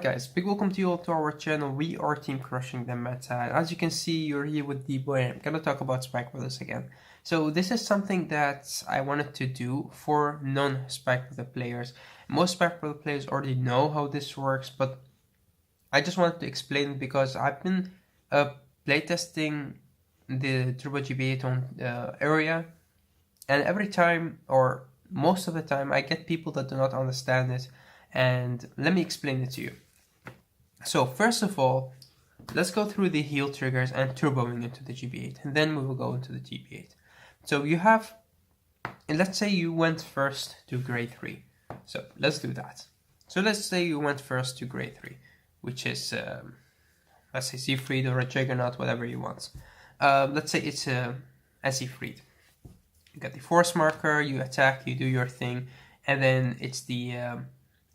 Alright guys, big welcome to you all to our channel. We are Team Crushing the Meta. As you can see, you're here with d.boy and I'm gonna talk about Spike Brothers again. So this is something that I wanted to do for non-Spike Brother players. Most Spike Brother players already know how this works, but I just wanted to explain it because I've been playtesting the Turbo GBA on area, and every time, or most of the time, I get people that do not understand it. And let me explain it to you. So first of all, let's go through the heal triggers and turboing into the GB8, and then we will go into the GB8. So you have, and let's say you went first to grade 3. So let's do that. So let's say you went first to grade 3, which is, let's say Siegfried or a Juggernaut, whatever you want. Let's say it's a Siegfried. You get the force marker, you attack, you do your thing, and then it's the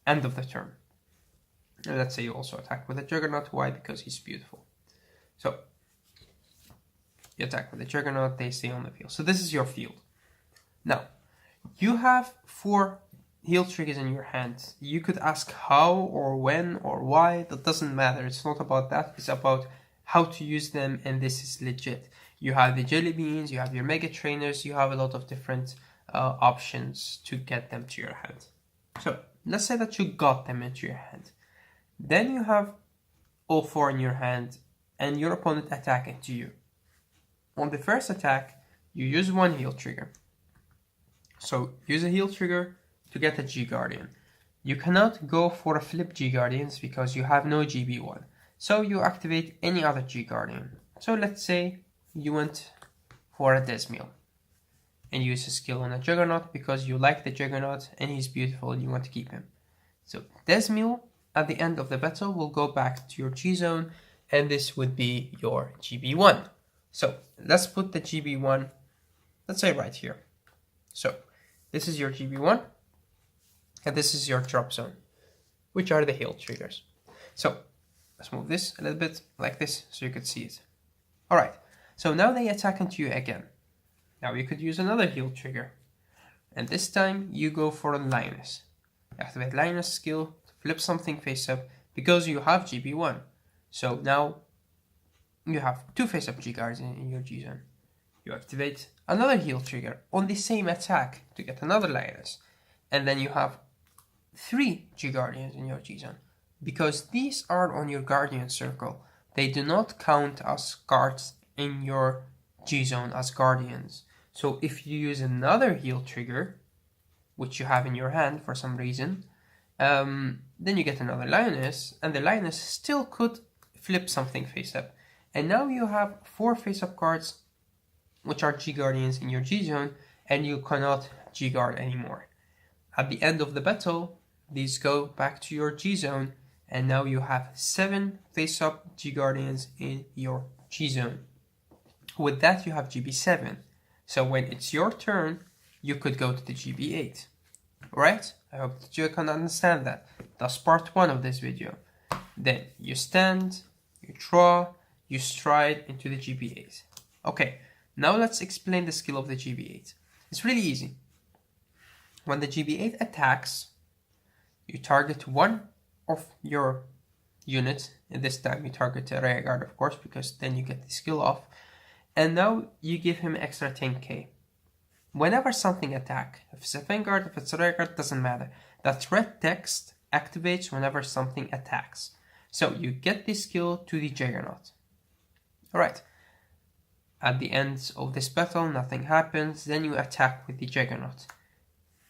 end of the turn. And let's say you also attack with a Juggernaut. Why? Because he's beautiful. So you attack with a Juggernaut, they stay on the field. So this is your field. Now you have 4 heal triggers in your hand. You could ask how or when or why. That doesn't matter. It's not about that. It's about how to use them, and this is legit. You have the jelly beans, you have your mega trainers, you have a lot of different options to get them to your hand. So let's say that you got them into your hand. Then you have all 4 in your hand and your opponent attacking to you. On the first attack, you use 1 heal trigger. So use a heal trigger to get a GGuardian. You cannot go for a flip GGuardians because you have no GB1. So you activate any other GGuardian. So let's say you went for a Desmiel and use a skill on a Juggernaut because you like the Juggernaut and he's beautiful and you want to keep him. So Desmiel at the end of the battle will go back to your G zone, and this would be your GB1. So let's put the GB1, let's say right here. So this is your GB1 and this is your drop zone, which are the heal triggers. So let's move this a little bit like this so you could see it. Alright, so now they attack into you again. Now you could use another heal trigger, and this time you go for a Linus. You activate Linus skill to flip something face up because you have GB1. So now you have 2 face up G-Guardians in your G zone. You activate another heal trigger on the same attack to get another Linus, and then you have 3 G-Guardians in your G zone. Because these are on your Guardian circle, they do not count as cards in your G zone as Guardians. So if you use another heal trigger, which you have in your hand for some reason, then you get another Linus, and the Linus still could flip something face up. And now you have 4 face up cards, which are G-Guardians in your G zone, and you cannot G-Guard anymore. At the end of the battle, these go back to your G zone, and now you have 7 face up G-Guardians in your G zone. With that you have GB7. So when it's your turn, you could go to the GB8. Right? I hope that you can understand that. That's part 1 of this video. Then you stand, you draw, you stride into the GB8. Okay, now let's explain the skill of the GB8. It's really easy. When the GB8 attacks, you target 1 of your units, and this time you target a Vanguard, of course, because then you get the skill off. And now you give him extra 10k. Whenever something attacks, if it's a Vanguard, if it's a Vanguard, doesn't matter. That red text activates whenever something attacks. So you get this skill to the Juggernaut. Alright. At the end of this battle, nothing happens. Then you attack with the Juggernaut.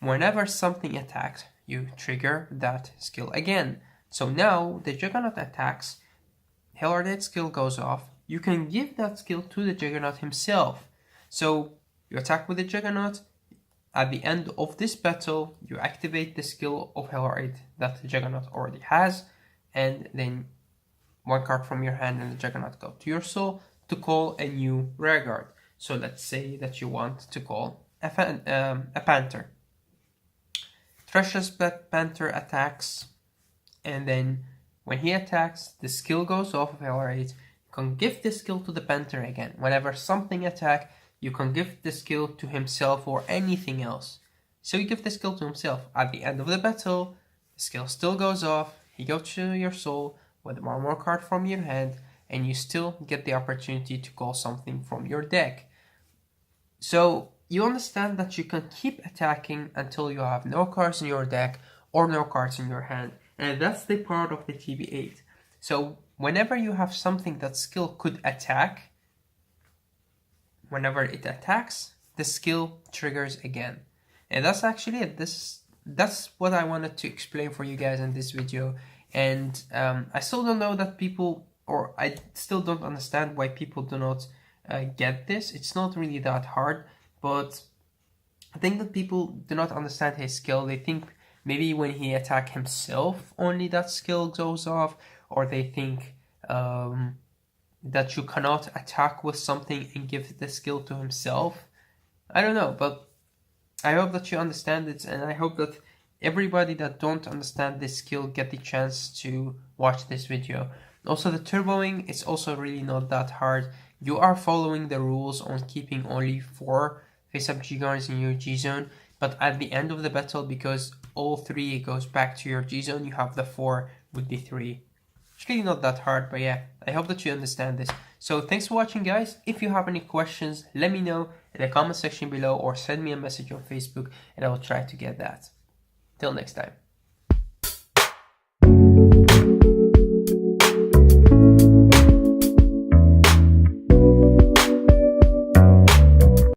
Whenever something attacks, you trigger that skill again. So now the Juggernaut attacks, Hellhard skill goes off. You can give that skill to the Juggernaut himself. So you attack with the Juggernaut. At the end of this battle, you activate the skill of Hellhard that the Juggernaut already has, and then 1 card from your hand and the Juggernaut go to your soul to call a new Vanguard. So let's say that you want to call a Panther. Thresh's Panther attacks, and then when he attacks, the skill goes off of Hellhard. You can give the skill to the Panther again. Whenever something attacks, you can give the skill to himself or anything else. So you give the skill to himself. At the end of the battle, the skill still goes off. he goes to your soul with one more card from your hand, and you still get the opportunity to call something from your deck. So you understand that you can keep attacking until you have no cards in your deck or no cards in your hand, and that's the part of the TB8. So whenever you have something that skill could attack, whenever it attacks, the skill triggers again. And that's actually it. That's what I wanted to explain for you guys in this video. And I still don't know that people, or I still don't understand why people do not get this. It's not really that hard, but I think that people do not understand his skill. They think maybe when he attacks himself, only that skill goes off, or they think that you cannot attack with something and give the skill to himself. I don't know, but I hope that you understand it, and I hope that everybody that don't understand this skill get the chance to watch this video. Also, the turboing is also really not that hard. You are following the rules on keeping only 4 face-up G-Guardians in your G-Zone, but at the end of the battle, because all 3 goes back to your G-Zone, you have the 4 with the 3. It's really not that hard, but yeah, I hope that you understand this. So thanks for watching, guys. If you have any questions, let me know in the comment section below or send me a message on Facebook and I will try to get that. Till next time.